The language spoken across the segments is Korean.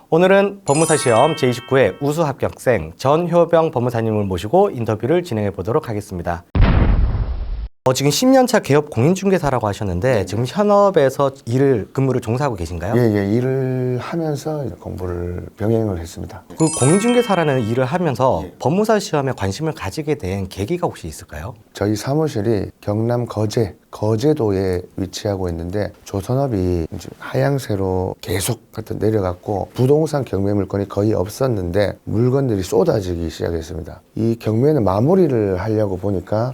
오늘은 법무사 시험 제29회 우수 합격생 전효병 법무사님을 모시고 인터뷰를 진행해 보도록 하겠습니다. 지금 10년차 개업 공인중개사라고 하셨는데 지금 현업에서 근무를 종사하고 계신가요? 예, 일을 하면서 공부를 병행을 했습니다. 그 공인중개사라는 일을 하면서 법무사 시험에 관심을 가지게 된 계기가 혹시 있을까요? 저희 사무실이 경남 거제도에 위치하고 있는데 조선업이 이제 하향세로 계속 내려갔고 부동산 경매 물건이 거의 없었는데 물건들이 쏟아지기 시작했습니다. 이 경매는 마무리를 하려고 보니까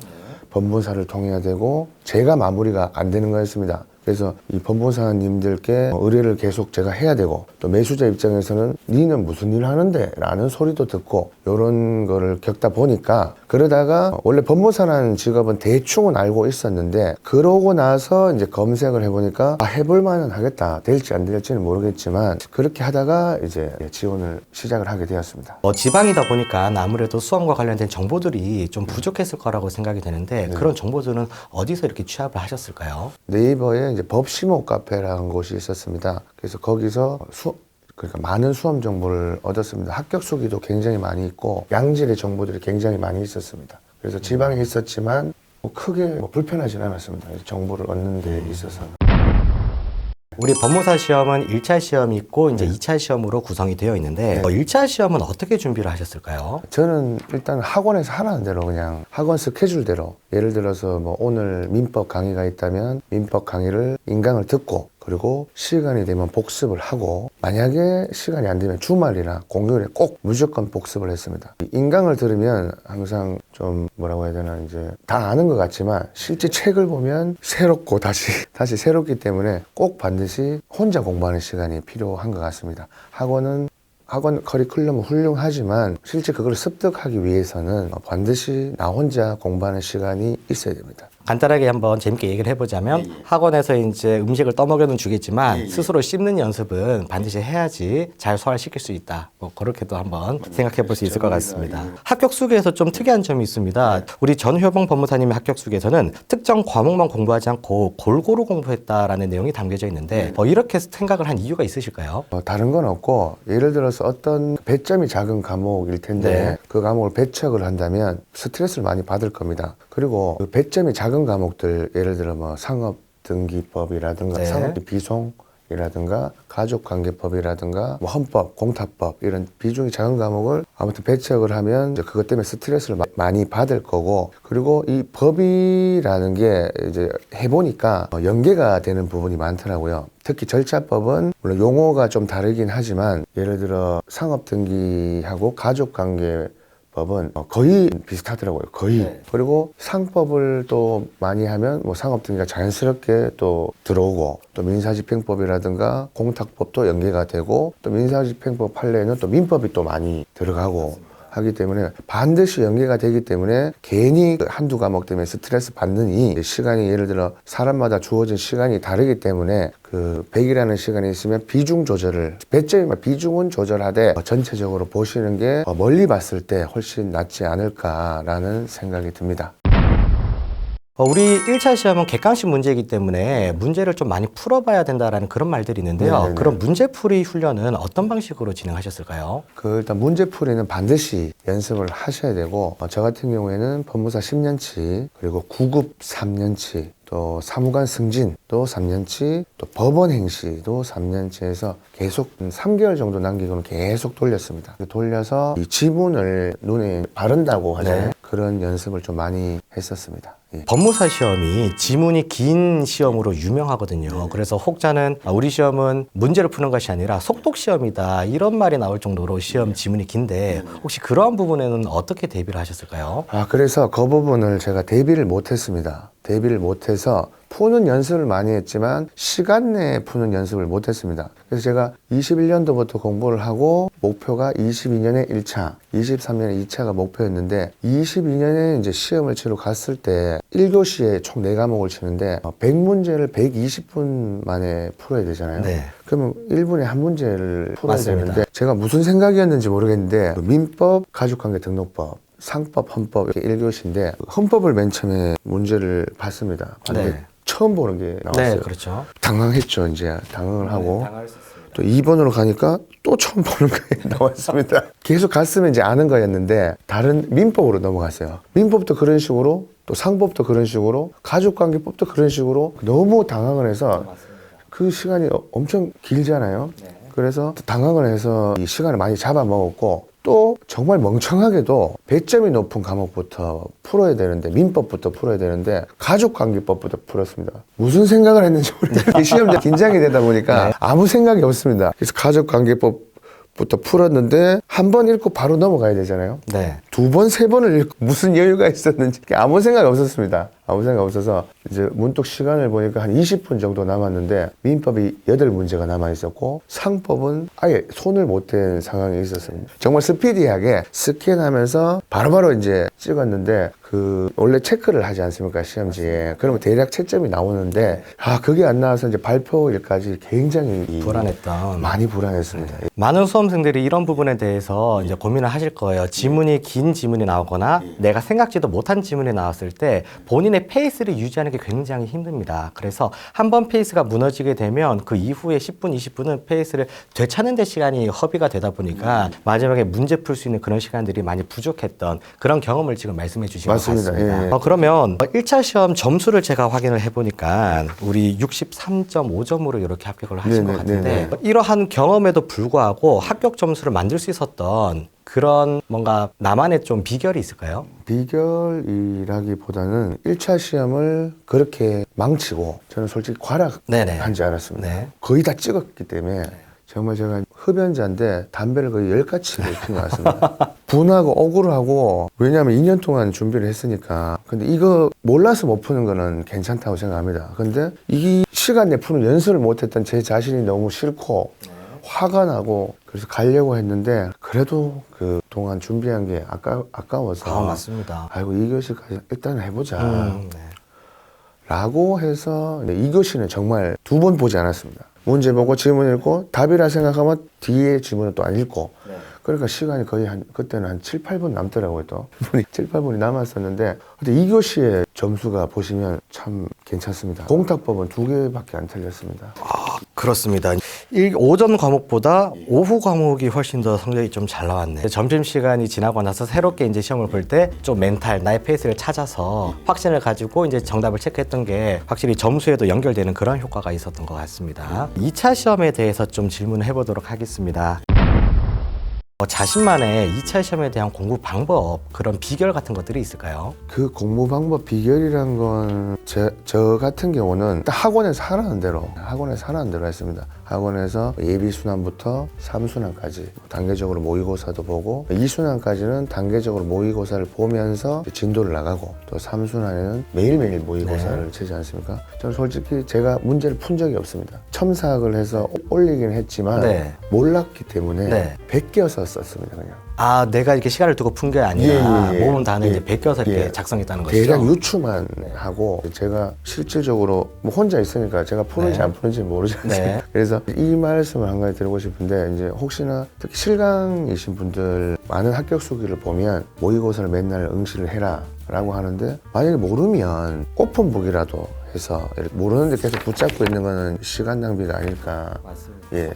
법무사를 통해야 되고 제가 마무리가 안 되는 거였습니다. 그래서 이 법무사님들께 의뢰를 계속 제가 해야 되고 또 매수자 입장에서는 니는 무슨 일 하는데? 라는 소리도 듣고 이런 거를 겪다 보니까 그러다가 원래 법무사라는 직업은 대충은 알고 있었는데 그러고 나서 이제 검색을 해보니까 해볼 만은 하겠다. 될지 안 될지는 모르겠지만 그렇게 하다가 이제 지원을 시작을 하게 되었습니다. 지방이다 보니까 아무래도 수험과 관련된 정보들이 좀 부족했을 거라고 생각이 되는데 그런 정보들은 어디서 이렇게 취합을 하셨을까요? 네이버에 이제 법시모 카페라는 곳이 있었습니다. 그래서 거기서 그러니까 많은 수험 정보를 얻었습니다. 합격 수기도 굉장히 많이 있고 양질의 정보들이 굉장히 많이 있었습니다. 그래서 지방에 있었지만 크게 불편하진 않았습니다. 정보를 얻는 데 있어서. 우리 법무사 시험은 1차 시험이 있고 이제 2차 시험으로 구성이 되어 있는데 1차 시험은 어떻게 준비를 하셨을까요? 저는 일단 학원에서 하라는 대로 그냥 학원 스케줄대로 예를 들어서 오늘 민법 강의가 있다면 민법 강의를 인강을 듣고 그리고 시간이 되면 복습을 하고 만약에 시간이 안 되면 주말이나 공휴일에 꼭 무조건 복습을 했습니다. 인강을 들으면 항상 좀 뭐라고 해야 되나 이제 다 아는 것 같지만 실제 책을 보면 새롭고 다시 새롭기 때문에 꼭 반드시 혼자 공부하는 시간이 필요한 것 같습니다. 학원 커리큘럼은 훌륭하지만 실제 그걸 습득하기 위해서는 반드시 나 혼자 공부하는 시간이 있어야 됩니다. 간단하게 한번 재밌게 얘기를 해보자면 학원에서 이제 음식을 떠먹여는 주겠지만 스스로 씹는 연습은 반드시 해야지 잘 소화시킬 수 있다. 그렇게도 한번 생각해 볼 수 있을 것 같습니다. 합격 수기에서 좀 특이한 점이 있습니다. 우리 전효병 법무사님의 합격 수기에서는 특정 과목만 공부하지 않고 골고루 공부했다라는 내용이 담겨져 있는데 이렇게 생각을 한 이유가 있으실까요? 다른 건 없고 예를 들어서 어떤 배점이 작은 과목일 텐데 그 과목을 배척을 한다면 스트레스를 많이 받을 겁니다. 그리고 그 배점이 작은 과목들 예를 들어 상업등기법이라든가 상업비송이라든가 가족관계법이라든가 헌법, 공탁법 이런 비중이 작은 과목을 아무튼 배척을 하면 이제 그것 때문에 스트레스를 많이 받을 거고 그리고 이 법이라는 게 이제 해보니까 연계가 되는 부분이 많더라고요. 특히 절차법은 물론 용어가 좀 다르긴 하지만 예를 들어 상업등기하고 가족관계 법은 거의 비슷하더라고요. 거의. 그리고 상법을 또 많이 하면 상업등기가 자연스럽게 또 들어오고 또 민사집행법이라든가 공탁법도 연계가 되고 또 민사집행법 판례는 또 민법이 또 많이 들어가고 하기 때문에 반드시 연계가 되기 때문에 괜히 한두 과목 때문에 스트레스 받는 이 시간이 예를 들어 사람마다 주어진 시간이 다르기 때문에 그 100이라는 시간이 있으면 비중 조절을 배점이면 비중은 조절하되 전체적으로 보시는 게 멀리 봤을 때 훨씬 낫지 않을까라는 생각이 듭니다. 우리 1차 시험은 객관식 문제이기 때문에 문제를 좀 많이 풀어봐야 된다라는 그런 말들이 있는데요. 네네네. 그럼 문제풀이 훈련은 어떤 방식으로 진행하셨을까요? 일단 문제풀이는 반드시 연습을 하셔야 되고 저 같은 경우에는 법무사 10년치 그리고 9급 3년치 또 사무관 승진도 3년치 또 법원 행시도 3년치에서 계속 3개월 정도 남기고는 계속 돌렸습니다. 돌려서 이 지문을 눈에 바른다고 하잖아요. 그런 연습을 좀 많이 했었습니다. 법무사 시험이 지문이 긴 시험으로 유명하거든요. 그래서 혹자는 우리 시험은 문제를 푸는 것이 아니라 속독 시험이다 이런 말이 나올 정도로 시험 지문이 긴데 혹시 그러한 부분에는 어떻게 대비를 하셨을까요? 그래서 그 부분을 제가 대비를 못했습니다. 대비를 못해서 푸는 연습을 많이 했지만 시간 내에 푸는 연습을 못했습니다. 그래서 제가 21년도부터 공부를 하고 목표가 22년에 1차, 23년에 2차가 목표였는데 22년에 이제 시험을 치러 갔을 때 1교시에 총 4과목을 치는데 100문제를 120분 만에 풀어야 되잖아요. 그러면 1분에 한 문제를 풀어야 되는데 제가 무슨 생각이었는지 모르겠는데 민법, 가족관계 등록법 상법, 헌법 이렇게 1교시인데 헌법을 맨 처음에 문제를 봤습니다. 처음 보는 게 나왔어요. 그렇죠. 당황했죠. 이제 당황을 하고 또 2번으로 가니까 또 처음 보는 거에 나왔습니다. 계속 갔으면 이제 아는 거였는데 다른 민법으로 넘어갔어요. 민법도 그런 식으로 또 상법도 그런 식으로 가족관계법도 그런 식으로 너무 당황을 해서 그 시간이 엄청 길잖아요. 그래서 당황을 해서 이 시간을 많이 잡아먹었고 또 정말 멍청하게도 배점이 높은 과목부터 풀어야 되는데 민법부터 풀어야 되는데 가족관계법부터 풀었습니다. 무슨 생각을 했는지 모르겠는데 시험장 긴장이 되다 보니까 아무 생각이 없습니다. 그래서 가족관계법부터 풀었는데 한 번 읽고 바로 넘어가야 되잖아요. 네. 두 번, 세 번을 읽고 무슨 여유가 있었는지 아무 생각이 없었습니다. 아무 생각 없어서 이제 문득 시간을 보니까 한 20분 정도 남았는데 민법이 8문제가 남아 있었고 상법은 아예 손을 못 댄 상황이 있었습니다. 정말 스피디하게 스캔하면서 바로바로 이제 찍었는데 그 원래 체크를 하지 않습니까 시험지에. 그러면 대략 채점이 나오는데 그게 안 나와서 이제 발표일까지 굉장히 불안했던. 많이 불안했습니다. 많은 수험생들이 이런 부분에 대해서 이제 고민을 하실 거예요. 지문이 긴 지문이 나오거나 내가 생각지도 못한 지문이 나왔을 때 본인의 페이스를 유지하는 게 굉장히 힘듭니다. 그래서 한 번 페이스가 무너지게 되면 그 이후에 10분, 20분은 페이스를 되찾는 데 시간이 허비가 되다 보니까 마지막에 문제 풀 수 있는 그런 시간들이 많이 부족했던 그런 경험을 지금 말씀해 주신 것 같습니다. 예. 그러면 1차 시험 점수를 제가 확인을 해보니까 우리 63.5점으로 이렇게 합격을 하신 것 같은데 이러한 경험에도 불구하고 합격 점수를 만들 수 있었던 그런 뭔가 나만의 좀 비결이 있을까요? 비결이라기보다는 1차 시험을 그렇게 망치고 저는 솔직히 과락한 줄 알았습니다. 네. 거의 다 찍었기 때문에 정말 제가 흡연자인데 담배를 거의 10가지를 핀 것 같습니다. 분하고 억울하고 왜냐하면 2년 동안 준비를 했으니까. 근데 이거 몰라서 못 푸는 거는 괜찮다고 생각합니다. 근데 이 시간 내 푸는 연습을 못했던 제 자신이 너무 싫고 화가 나고 그래서 가려고 했는데 그래도 그 동안 준비한 게 아까워서 맞습니다. 아이고 2교시까지 일단 해보자 라고 해서 2교시는 정말 2번 보지 않았습니다. 문제 보고 지문 읽고 답이라 생각하면 뒤에 지문은 또 안 읽고 그러니까 시간이 거의 그때는 한 7, 8분 남더라고요. 또 7, 8분이 남았었는데 근데 2교시의 점수가 보시면 참 괜찮습니다. 공탁법은 2개밖에 안 틀렸습니다. 그렇습니다. 오전 과목보다 오후 과목이 훨씬 더 성적이 좀 잘 나왔네. 점심시간이 지나고 나서 새롭게 이제 시험을 볼 때 좀 멘탈, 나의 페이스를 찾아서 확신을 가지고 이제 정답을 체크했던 게 확실히 점수에도 연결되는 그런 효과가 있었던 것 같습니다. 2차 시험에 대해서 좀 질문을 해보도록 하겠습니다. 자신만의 2차 시험에 대한 공부 방법, 그런 비결 같은 것들이 있을까요? 그 공부 방법 비결이란 건 저 같은 경우는 학원에서 하라는 대로 했습니다. 학원에서 예비순환부터 3순환까지 단계적으로 모의고사도 보고 2순환까지는 단계적으로 모의고사를 보면서 진도를 나가고 또 3순환에는 매일매일 모의고사를 치지 않습니까? 저는 솔직히 제가 문제를 푼 적이 없습니다. 첨삭을 해서 올리긴 했지만 몰랐기 때문에 베껴서 썼습니다. 그냥. 내가 이렇게 시간을 두고 푼 게 아니라 모은 단을 이제 베껴서 이렇게 작성했다는 거죠? 대략 유추만 하고 제가 실질적으로 뭐 혼자 있으니까 제가 푸는지 안 푸는지 모르지 않습니까? 그래서 이 말씀을 한 가지 드리고 싶은데 이제 혹시나 특히 실강이신 분들 많은 합격 수기를 보면 모의고사를 맨날 응시를 해라 라고 하는데 만약에 모르면 오픈북이라도 해서 모르는데 계속 붙잡고 있는 거는 시간 낭비가 아닐까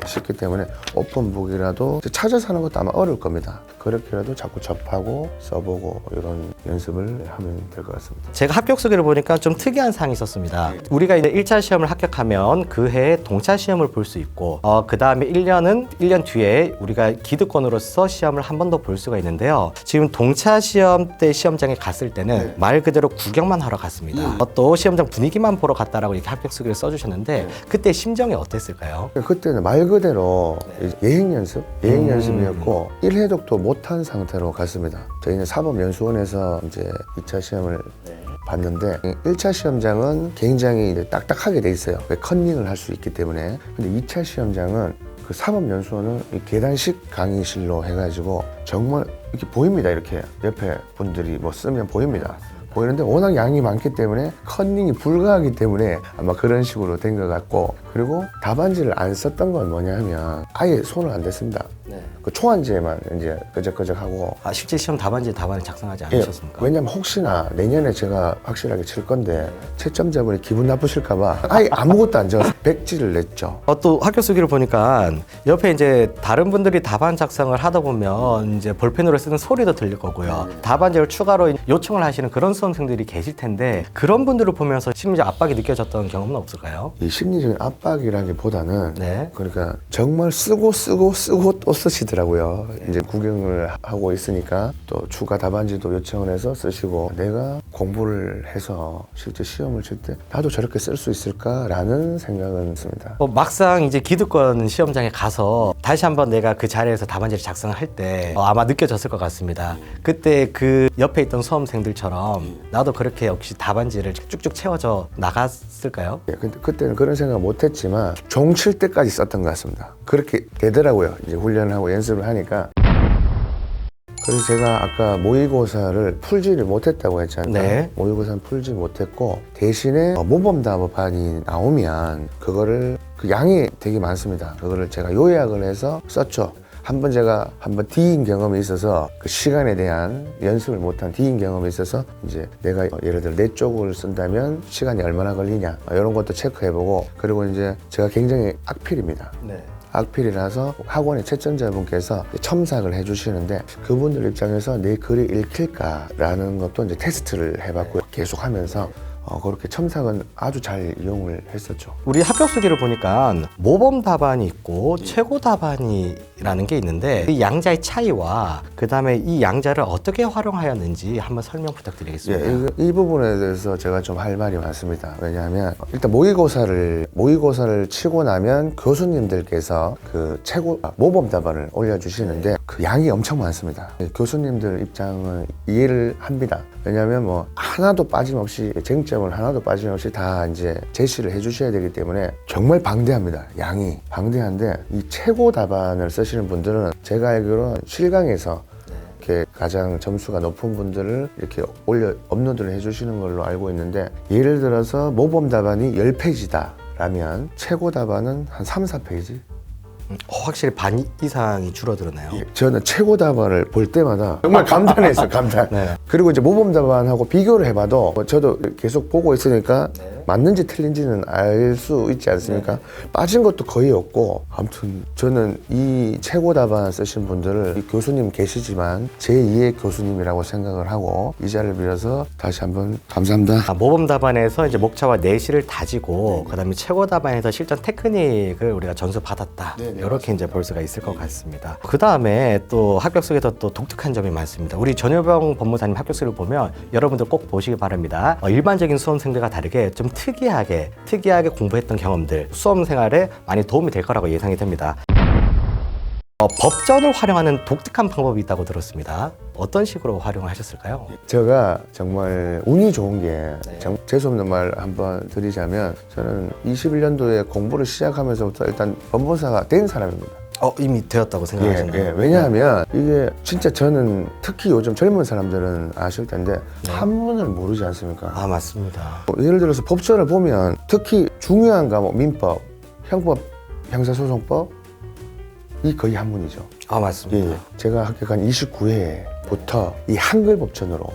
싶기 때문에 오픈북이라도 찾아서 하는 것도 아마 어려울 겁니다. 그렇게라도 자꾸 접하고 써보고 이런 연습을 하면 될 것 같습니다. 제가 합격 수기를 보니까 좀 특이한 사항이 있었습니다. 우리가 이제 1차 시험을 합격하면 그 해에 동차 시험을 볼 수 있고 그 다음에 1년 뒤에 우리가 기득권으로서 시험을 한 번 더 볼 수가 있는데요. 지금 동차 시험 때 시험장에 갔을 때는 말 그대로 구경만 하러 갔습니다. 또 시험장 분위기만 보러 갔다라고 이렇게 합격 수기를 써주셨는데 그때 심정이 어땠을까요? 그때는 말 그대로 예행 연습이었고 1회독도 못한 상태로 갔습니다. 저희는 사법연수원에서 이제 2차 시험을 봤는데 1차 시험장은 굉장히 이제 딱딱하게 돼 있어요. 컨닝을 할 수 있기 때문에. 근데 2차 시험장은 그 사법연수원은 계단식 강의실로 해가지고 정말 이렇게 보입니다. 이렇게 옆에 분들이 뭐 쓰면 보입니다. 보이는데 워낙 양이 많기 때문에 컨닝이 불가하기 때문에 아마 그런 식으로 된 것 같고, 그리고 답안지를 안 썼던 건 뭐냐 하면 아예 손을 안 댔습니다. 네. 그 초안지에만 이제 끄적끄적하고. 실제 시험 답안지 답안을 작성하지 않으셨습니까? 왜냐면 혹시나 내년에 제가 확실하게 칠 건데 채점자분이 기분 나쁘실까봐 아예 아무것도 안 적어서 백지를 냈죠. 또 학교 수기를 보니까 옆에 이제 다른 분들이 답안 작성을 하다 보면 이제 볼펜으로 쓰는 소리도 들릴 거고요. 답안지를 추가로 요청을 하시는 그런 수험생들이 계실 텐데 그런 분들을 보면서 심리적 압박이 느껴졌던 경험은 없을까요? 이 심리적인 압박이라기보다는 네. 그러니까 정말 쓰고 또 쓰시더라고요. 이제 구경을 하고 있으니까 또 추가 답안지도 요청을 해서 쓰시고, 내가 공부를 해서 실제 시험을 칠 때 나도 저렇게 쓸 수 있을까라는 생각은 듭니다. 막상 이제 기득권 시험장에 가서 다시 한번 내가 그 자리에서 답안지를 작성할 때 아마 느껴졌을 것 같습니다. 그때 그 옆에 있던 수험생들처럼 나도 그렇게 역시 답안지를 쭉쭉 채워져 나갔을까요? 근데 그때는 그런 생각 못 했지만 종 칠 때까지 썼던 것 같습니다. 그렇게 되더라고요. 이제 훈련을 하고 연습을 하니까. 그래서 제가 아까 모의고사를 풀지를 못했다고 했잖아요. 네. 모의고사는 풀지 못했고 대신에 모범답안이 나오면 그거를 그 양이 되게 많습니다. 그거를 제가 요약을 해서 썼죠. 제가 한번 D인 경험이 있어서 그 시간에 대한 연습을 못한 D인 경험이 있어서 이제 내가 예를 들어 4쪽을 쓴다면 시간이 얼마나 걸리냐 이런 것도 체크해보고, 그리고 이제 제가 굉장히 악필입니다. 네. 악필이라서 학원의 채점자분께서 첨삭을 해주시는데 그분들 입장에서 내 글이 읽힐까라는 것도 이제 테스트를 해봤고요. 계속 하면서 그렇게 첨삭은 아주 잘 이용을 했었죠. 우리 합격 수기를 보니까 모범 답안이 있고 최고 답안이라는 게 있는데 이 양자의 차이와 그 다음에 이 양자를 어떻게 활용하였는지 한번 설명 부탁드리겠습니다. 예, 이 부분에 대해서 제가 좀 할 말이 많습니다. 왜냐하면 일단 모의고사를 치고 나면 교수님들께서 그 모범 답안을 올려주시는데 그 양이 엄청 많습니다. 교수님들 입장은 이해를 합니다. 왜냐하면 뭐 하나도 빠짐없이 쟁점을 하나도 빠짐없이 다 이제 제시를 해주셔야 되기 때문에 정말 방대합니다. 양이 방대한데 이 최고 답안을 쓰시는 분들은 제가 알기로는 실강에서 이렇게 가장 점수가 높은 분들을 이렇게 업로드를 해주시는 걸로 알고 있는데, 예를 들어서 모범 답안이 10페이지다 라면 최고 답안은 한 3, 4페이지? 확실히 반 이상이 줄어들었나요? 저는 최고 답안을 볼 때마다 정말 감탄했어요. 감탄. 네. 그리고 이제 모범 답안하고 비교를 해봐도 저도 계속 보고 있으니까 맞는지 틀린지는 알 수 있지 않습니까? 빠진 것도 거의 없고, 아무튼 저는 이 최고 답안 쓰신 분들을 교수님 계시지만 제2의 교수님이라고 생각을 하고 이 자리를 빌어서 다시 한번 감사합니다. 모범 답안에서 이제 목차와 내실을 다지고 그다음에 최고 답안에서 실전 테크닉을 우리가 전수 받았다. 이렇게 이제 볼 수가 있을 것 같습니다. 그 다음에 또 합격 수기에서 또 독특한 점이 많습니다. 우리 전효병 법무사님 합격 수기를 보면 여러분들 꼭 보시기 바랍니다. 일반적인 수험생들과 다르게 좀 특이하게 공부했던 경험들 수험 생활에 많이 도움이 될 거라고 예상이 됩니다. 법전을 활용하는 독특한 방법이 있다고 들었습니다. 어떤 식으로 활용을 하셨을까요? 제가 정말 운이 좋은 게 재수없는 말 한번 드리자면 저는 21년도에 공부를 시작하면서부터 일단 법무사가 된 사람입니다. 이미 되었다고 생각하시나요? 왜냐하면 이게 진짜 저는 특히 요즘 젊은 사람들은 아실 텐데 한문을 모르지 않습니까? 맞습니다. 예를 들어서 법전을 보면 특히 중요한 과목 민법, 형법, 형사소송법 이 거의 한문이죠. 맞습니다. 제가 합격한 29회부터 이 한글 법전으로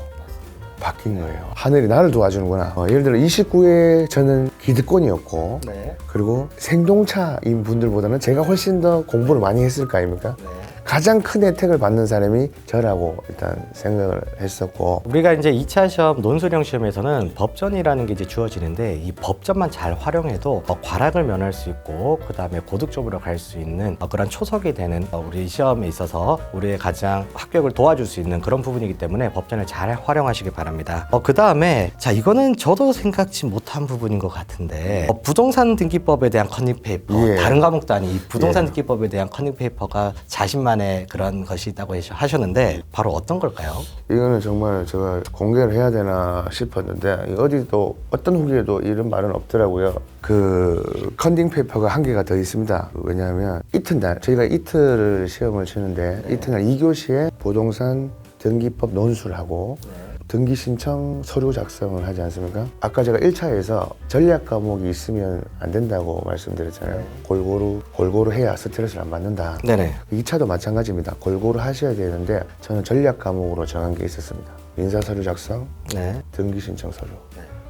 바뀐 거예요. 하늘이 나를 도와주는구나. 예를 들어 29회 저는 기득권이었고 그리고 생동차인 분들보다는 제가 훨씬 더 공부를 많이 했을 거 아닙니까? 가장 큰 혜택을 받는 사람이 저라고 일단 생각을 했었고, 우리가 이제 2차 시험 논술형 시험에서는 법전이라는 게 이제 주어지는데 이 법전만 잘 활용해도 과락을 면할 수 있고 그 다음에 고득점으로 갈 수 있는 그런 초석이 되는 우리 시험에 있어서 우리의 가장 합격을 도와줄 수 있는 그런 부분이기 때문에 법전을 잘 활용하시기 바랍니다. 그 다음에 이거는 저도 생각지 못한 부분인 것 같은데 부동산 등기법에 대한 커닝페이퍼 다른 과목도 아닌 이 부동산 등기법에 대한 커닝페이퍼가 자신만의 그런 것이 있다고 하셨는데 바로 어떤 걸까요? 이거는 정말 제가 공개를 해야 되나 싶었는데 어디도 어떤 후기에도 이런 말은 없더라고요. 그 컨닝 페이퍼가 한 개가 더 있습니다. 왜냐하면 이튿날 저희가 이틀을 시험을 치는데 이튿날 2교시에 부동산 등기법 논술하고 등기 신청 서류 작성을 하지 않습니까? 아까 제가 1차에서 전략 과목이 있으면 안 된다고 말씀드렸잖아요. 골고루 해야 스트레스를 안 받는다. 네네. 2차도 마찬가지입니다. 골고루 하셔야 되는데 저는 전략 과목으로 정한 게 있었습니다. 인사 서류 작성, 네. 등기 신청 서류.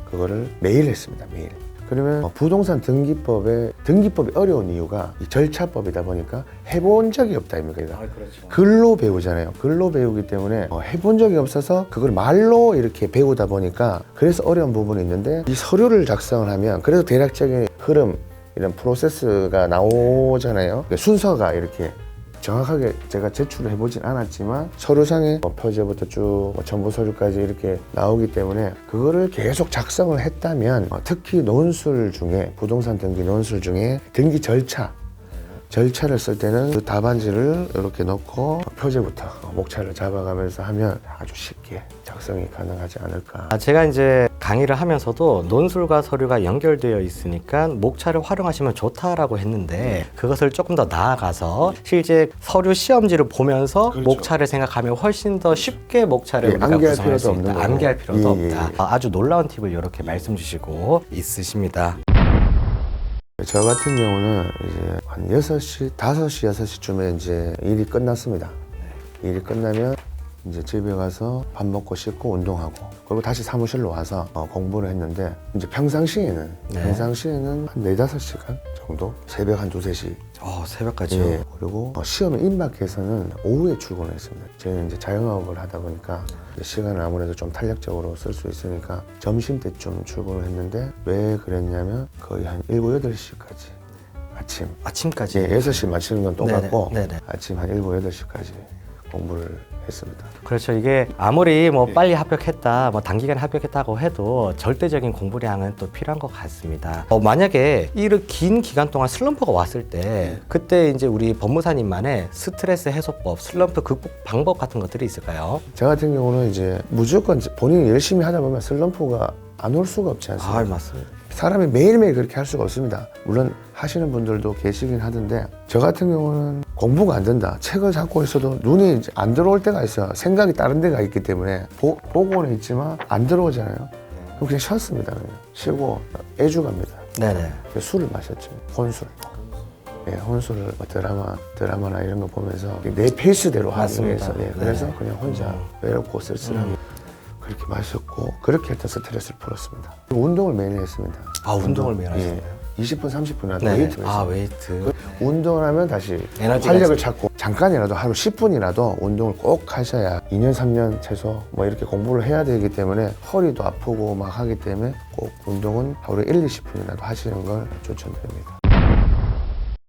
그거를 매일 했습니다. 매일. 그러면 부동산 등기법이 어려운 이유가 이 절차법이다 보니까 해본 적이 없다 입니까? 그렇죠. 글로 배우잖아요. 글로 배우기 때문에 해본 적이 없어서 그걸 말로 이렇게 배우다 보니까 그래서 어려운 부분이 있는데 이 서류를 작성을 하면 그래도 대략적인 흐름 이런 프로세스가 나오잖아요. 순서가 이렇게 정확하게 제가 제출을 해보진 않았지만 서류상에 표제부터 쭉 정보 서류까지 이렇게 나오기 때문에 그거를 계속 작성을 했다면 특히 논술 중에 부동산 등기 논술 중에 등기 절차를 쓸 때는 그 답안지를 이렇게 넣고 표제부터 목차를 잡아가면서 하면 아주 쉽게 작성이 가능하지 않을까. 제가 이제 강의를 하면서도 논술과 서류가 연결되어 있으니까 목차를 활용하시면 좋다라고 했는데 그것을 조금 더 나아가서 실제 서류 시험지를 보면서 그렇죠. 목차를 생각하면 훨씬 더 쉽게 목차를 예, 우리가 암기할 구성할 수 필요도 있다. 없는 암기할 거고. 필요도 예, 예, 없다. 예. 아주 놀라운 팁을 이렇게 말씀 주시고 있으십니다. 저 같은 경우는 이제 한 5시, 5시, 6시쯤에 이제 일이 끝났습니다. 일이 끝나면 이제 집에 가서 밥 먹고 씻고 운동하고 그리고 다시 사무실로 와서 공부를 했는데 이제 평상시에는 한 4, 5시간 정도? 새벽 한 2, 3시. 새벽까지요? 예, 그리고 시험에 임박해서는 오후에 출근을 했습니다. 저희는 이제 자영업을 하다 보니까 이제 시간을 아무래도 좀 탄력적으로 쓸 수 있으니까 점심때쯤 출근을 했는데 왜 그랬냐면 거의 한 7, 8시까지 아침까지? 예, 6시 마치는 건 똑같고 네네. 아침 한 7, 8시까지 공부를 했습니다. 그렇죠. 이게 아무리 뭐 빨리 합격했다, 뭐 단기간에 합격했다고 해도 절대적인 공부량은 또 필요한 것 같습니다. 만약에 이렇게 긴 기간 동안 슬럼프가 왔을 때 그때 이제 우리 법무사님만의 스트레스 해소법, 슬럼프 극복 방법 같은 것들이 있을까요? 저 같은 경우는 이제 무조건 본인이 열심히 하다 보면 슬럼프가 안 올 수가 없지 않습니까? 맞습니다. 사람이 매일매일 그렇게 할 수가 없습니다. 물론 하시는 분들도 계시긴 하던데 저 같은 경우는 공부가 안 된다. 책을 잡고 있어도 눈이 이제 안 들어올 때가 있어요. 생각이 다른 데가 있기 때문에 보고는 있지만 안 들어오잖아요. 그럼 그냥 쉬었습니다. 그냥 쉬고 애주갑니다. 네네. 술을 마셨죠. 혼술. 예, 혼술을 드라마나 이런 거 보면서 내 페이스대로 하기 위해서 그래서 그냥 혼자 외롭고 쓸쓸하게 그렇게 마셨고 그렇게 했던 스트레스를 풀었습니다. 운동을 매일 했습니다. 운동을 매일 하시나요? 20분, 30분이라도 네. 웨이트를 했어요. 웨이트. 운동을 하면 다시 에너지가 활력을 찾고 잠깐이라도 하루 10분이라도 운동을 꼭 하셔야 2년, 3년 최소 뭐 이렇게 공부를 해야 되기 때문에 허리도 아프고 막 하기 때문에 꼭 운동은 하루에 1, 20분이라도 하시는 걸 추천드립니다.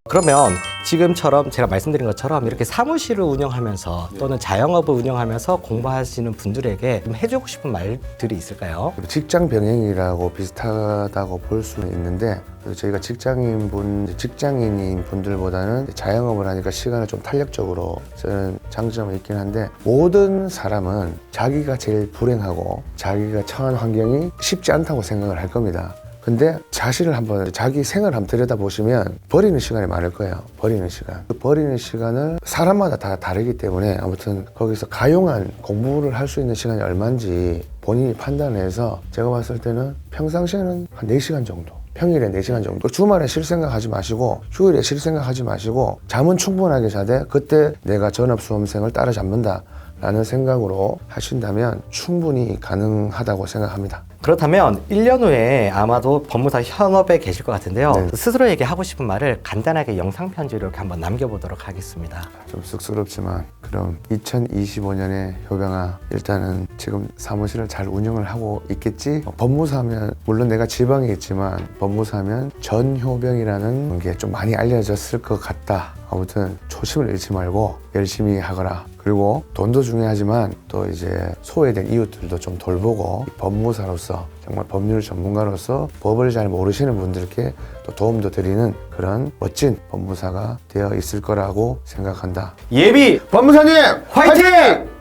그러면 지금처럼 제가 말씀드린 것처럼 이렇게 사무실을 운영하면서 또는 자영업을 운영하면서 공부하시는 분들에게 좀 해주고 싶은 말들이 있을까요? 직장 병행이라고 비슷하다고 볼 수는 있는데 그래서 저희가 직장인인 분들보다는 자영업을 하니까 시간을 좀 탄력적으로 쓰는 장점이 있긴 한데 모든 사람은 자기가 제일 불행하고 자기가 처한 환경이 쉽지 않다고 생각을 할 겁니다. 근데 자기 생활을 한번 들여다보시면 버리는 시간이 많을 거예요. 버리는 시간. 그 버리는 시간을 사람마다 다 다르기 때문에 아무튼 거기서 가용한 공부를 할 수 있는 시간이 얼마인지 본인이 판단해서 제가 봤을 때는 평상시에는 한 4시간 정도. 평일에 4시간 정도. 주말에 쉴 생각하지 마시고 휴일에 쉴 생각하지 마시고 잠은 충분하게 자되 그때 내가 전업수험생을 따라잡는다 라는 생각으로 하신다면 충분히 가능하다고 생각합니다. 그렇다면 1년 후에 아마도 법무사 현업에 계실 것 같은데요. 네. 스스로에게 하고 싶은 말을 간단하게 영상 편지로 이렇게 한번 남겨보도록 하겠습니다. 좀 쑥스럽지만 그럼 2025년에 효병아 일단은 지금 사무실을 잘 운영을 하고 있겠지? 법무사면 물론 내가 지방에 있지만 법무사면 전효병이라는 게 좀 많이 알려졌을 것 같다. 아무튼 초심을 잃지 말고 열심히 하거라. 그리고 돈도 중요하지만 또 이제 소외된 이웃들도 좀 돌보고 법무사로서 정말 법률 전문가로서 법을 잘 모르시는 분들께 또 도움도 드리는 그런 멋진 법무사가 되어 있을 거라고 생각한다. 예비 법무사님 화이팅!